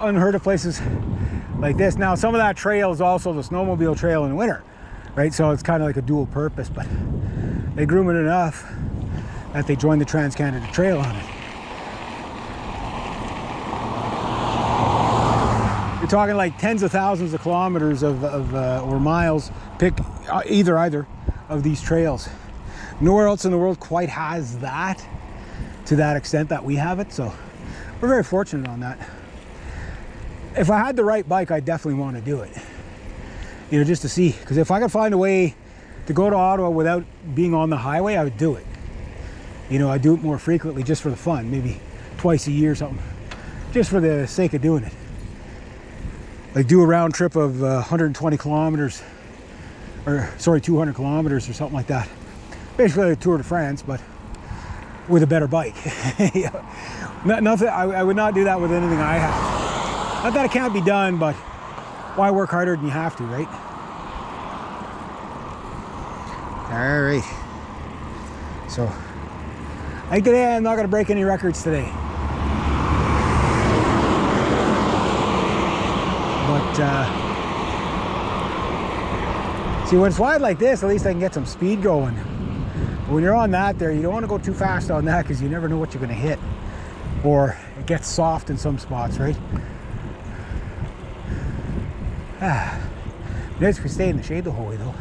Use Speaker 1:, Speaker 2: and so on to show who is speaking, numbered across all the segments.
Speaker 1: Unheard of places like this. Now, some of that trail is also the snowmobile trail in winter, right? So it's kind of like a dual purpose, but they groom it enough that they joined the Trans-Canada Trail on it. You're talking like tens of thousands of kilometers or miles. Pick either of these trails. Nowhere else in the world quite has that to that extent that we have it, so we're very fortunate on that. If I had the right bike, I definitely want to do it, you know, just to see, because if I could find a way to go to Ottawa without being on the highway, I would do it. You know, I do it more frequently just for the fun, maybe twice a year or something, just for the sake of doing it. Like do a round trip of 120 kilometers, or sorry, 200 kilometers or something like that. Basically a Tour de France, but with a better bike. Nothing, I would not do that with anything I have. Not that it can't be done, but why work harder than you have to, right? All right. So, I think today I'm not going to break any records today. But, see, when it's wide like this, at least I can get some speed going. But when you're on that there, you don't want to go too fast on that because you never know what you're going to hit. Or it gets soft in some spots, right? Nice if we stay in the shade the whole way, though.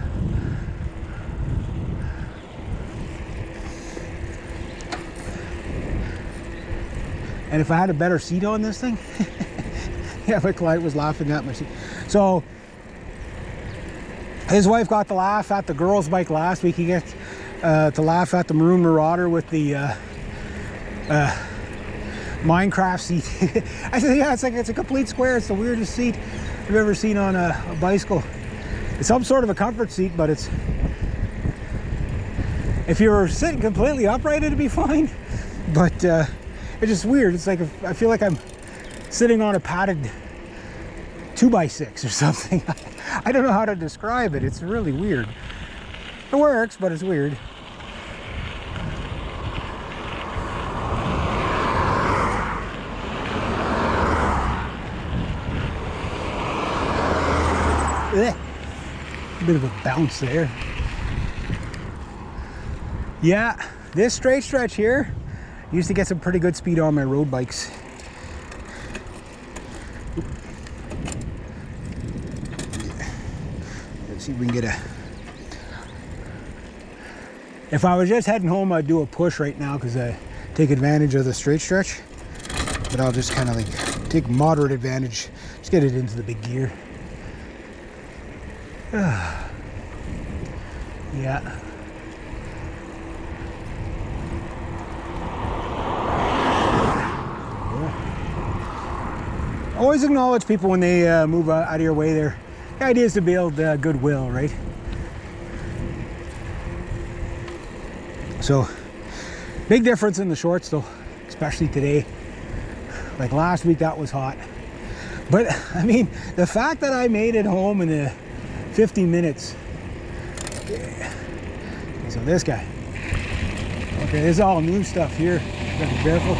Speaker 1: And if I had a better seat on this thing, yeah, my client was laughing at my seat. So his wife got to laugh at the girls' bike last week. He gets to laugh at the Maroon Marauder with the Minecraft seat. I said, yeah, it's a complete square. It's the weirdest seat I've ever seen on a bicycle. It's some sort of a comfort seat, but it's, if you were sitting completely upright, it'd be fine. But it's just weird. It's like, I feel like I'm sitting on a padded 2x6 or something. I don't know how to describe it. It's really weird. It works, but it's weird. Ugh. A bit of a bounce there. Yeah, this straight stretch here used to get some pretty good speed on my road bikes. Let's see if we can get a... If I was just heading home, I'd do a push right now because I take advantage of the straight stretch. But I'll just kind of like take moderate advantage, just get it into the big gear. Yeah. Always acknowledge people when they move out of your way there. The idea is to build goodwill, right? So, big difference in the shorts though, especially today. Like last week, that was hot. But, I mean, the fact that I made it home in the 15 minutes. Okay, so this guy. Okay, this is all new stuff here. Gotta be careful.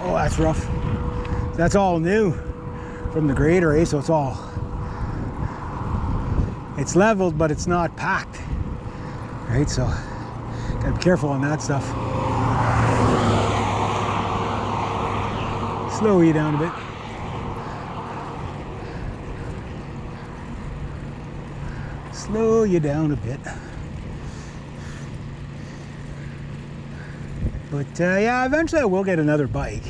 Speaker 1: Oh, that's rough. That's all new from the grader, eh? So it's leveled, but it's not packed. Right, so gotta be careful on that stuff. Slow you down a bit. Slow you down a bit. But yeah, eventually I will get another bike.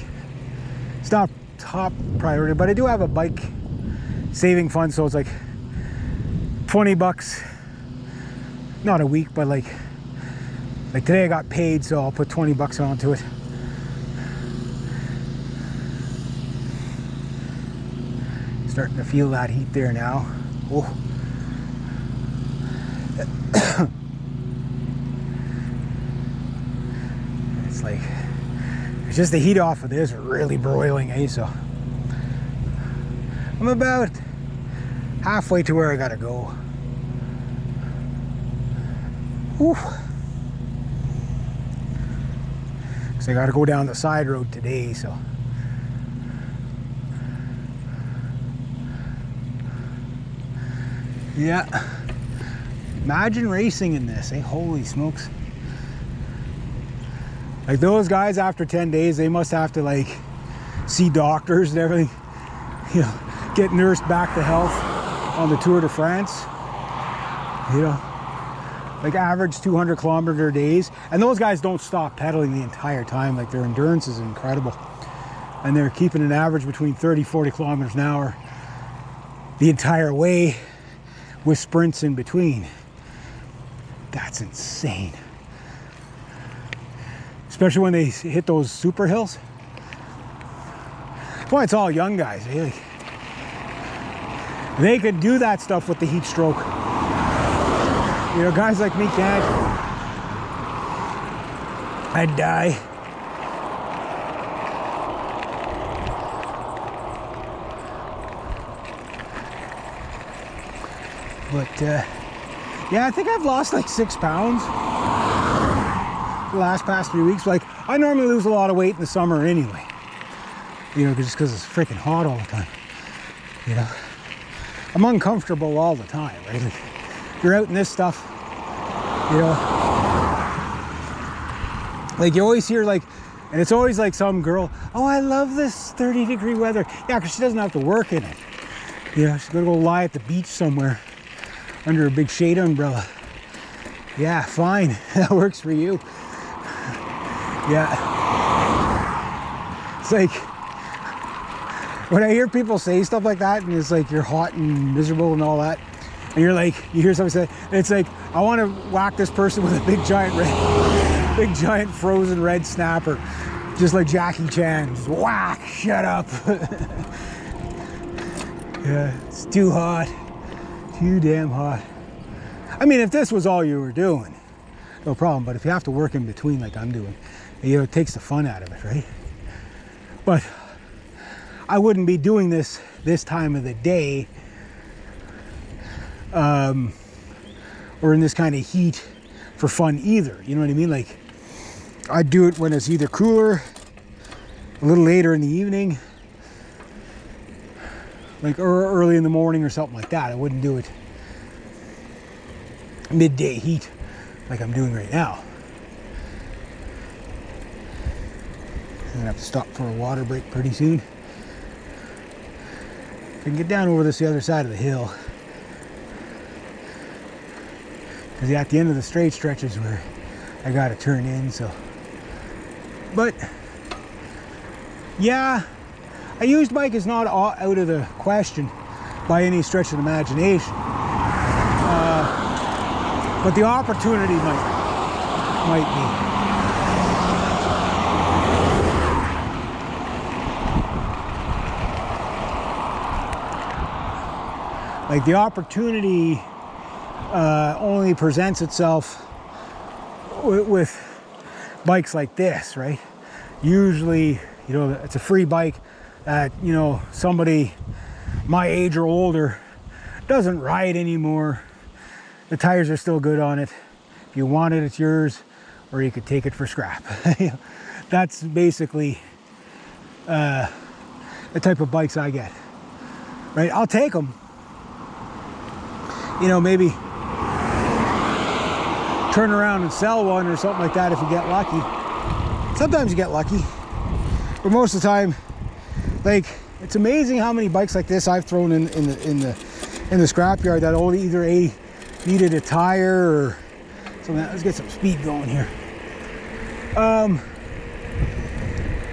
Speaker 1: It's not top priority, but I do have a bike saving fund, so it's like 20 bucks, not a week, but like today I got paid, so I'll put 20 bucks onto it. Starting to feel that heat there now. Oh. It's like, it's just the heat off of this really broiling, eh? So I'm about halfway to where I gotta go. Whew. because I got to go down the side road today. So yeah, imagine racing in this, eh? Holy smokes. Like those guys after 10 days, they must have to like see doctors and everything, you know, get nursed back to health on the Tour de France, you know, like average 200 kilometer days. And those guys don't stop pedaling the entire time. Like their endurance is incredible. And they're keeping an average between 30, 40 kilometers an hour the entire way with sprints in between. That's insane. Especially when they hit those super hills. That's why it's all young guys. They could do that stuff with the heat stroke. You know, guys like me can't. I'd die. But yeah, I think I've lost like 6 pounds the last past 3 weeks. Like I normally lose a lot of weight in the summer anyway, you know, just because it's freaking hot all the time. You know, I'm uncomfortable all the time, right? Like, if you're out in this stuff, you know, like you always hear like, and it's always like some girl, oh, I love this 30-degree weather. Yeah, because she doesn't have to work in it. You know, she's gonna go lie at the beach somewhere under a big shade umbrella. Yeah, fine. That works for you. Yeah. It's like when I hear people say stuff like that, and it's like you're hot and miserable and all that, and you're like, you hear somebody say, it's like, I want to whack this person with a big giant frozen red snapper, just like Jackie Chan. Just whack, shut up. Yeah, it's too hot. Too damn hot. I mean, if this was all you were doing, no problem. But if you have to work in between like I'm doing, you know, it takes the fun out of it, right? But I wouldn't be doing this time of the day, or in this kind of heat for fun either. You know what I mean? Like, I'd do it when it's either cooler, a little later in the evening, like early in the morning or something like that. I wouldn't do it midday heat like I'm doing right now. I'm gonna have to stop for a water break pretty soon. I can get down over the other side of the hill, because at the end of the straight stretches where I gotta turn in. So, but yeah, a used bike is not out of the question by any stretch of the imagination, but the opportunity might be. Like the opportunity only presents itself with bikes like this, right? Usually, you know, it's a free bike that, you know, somebody my age or older doesn't ride anymore. The tires are still good on it. If you want it, it's yours, or you could take it for scrap. That's basically the type of bikes I get, right? I'll take them. You know, maybe turn around and sell one or something like that if you get lucky. Sometimes you get lucky, but most of the time, like, it's amazing how many bikes like this I've thrown in the scrapyard that only either needed a tire or something. Let's get some speed going here.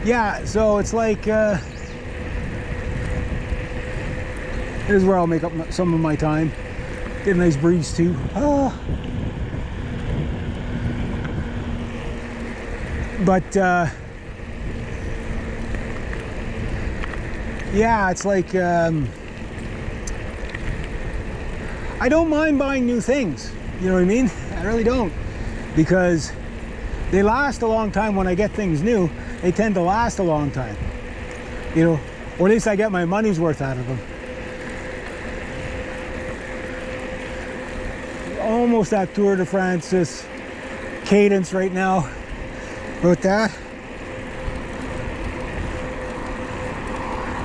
Speaker 1: Yeah, so it's like here's where I'll make up some of my time. Get a nice breeze too. But yeah, it's like I don't mind buying new things. You know what I mean? I really don't, because they last a long time. When I get things new, they tend to last a long time. You know, or at least I get my money's worth out of them. Almost at Tour de France cadence right now. About that.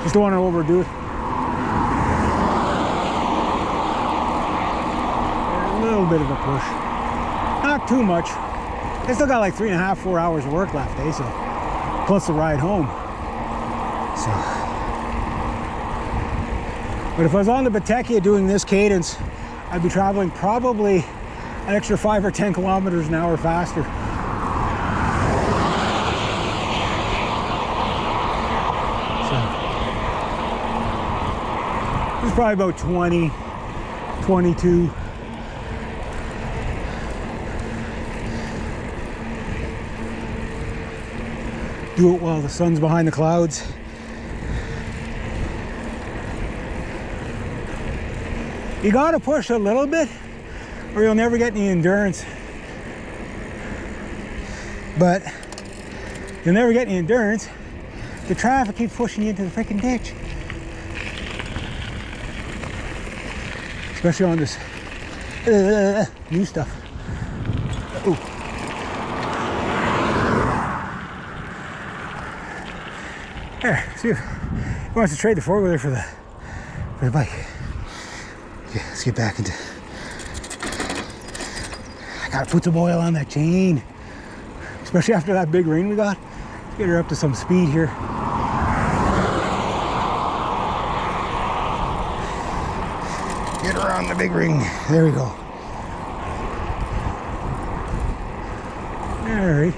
Speaker 1: Just don't want to overdo it. A little bit of a push. Not too much. I still got like 3.5, 4 hours of work left, eh? So, plus the ride home. So, but if I was on the Batekia doing this cadence, I'd be traveling probably an extra 5 or 10 kilometers an hour faster. So, it's probably about 20, 22. Do it while the sun's behind the clouds. You gotta push a little bit or you'll never get any endurance. But you'll never get any endurance. The traffic keeps pushing you into the freaking ditch. Especially on this new stuff. Ooh. There, see if he wants to trade the four-wheeler for the bike. Okay, let's get back into. I gotta put some oil on that chain, especially after that big rain we got. Let's get her up to some speed here. Get her on the big ring. There we go. All right.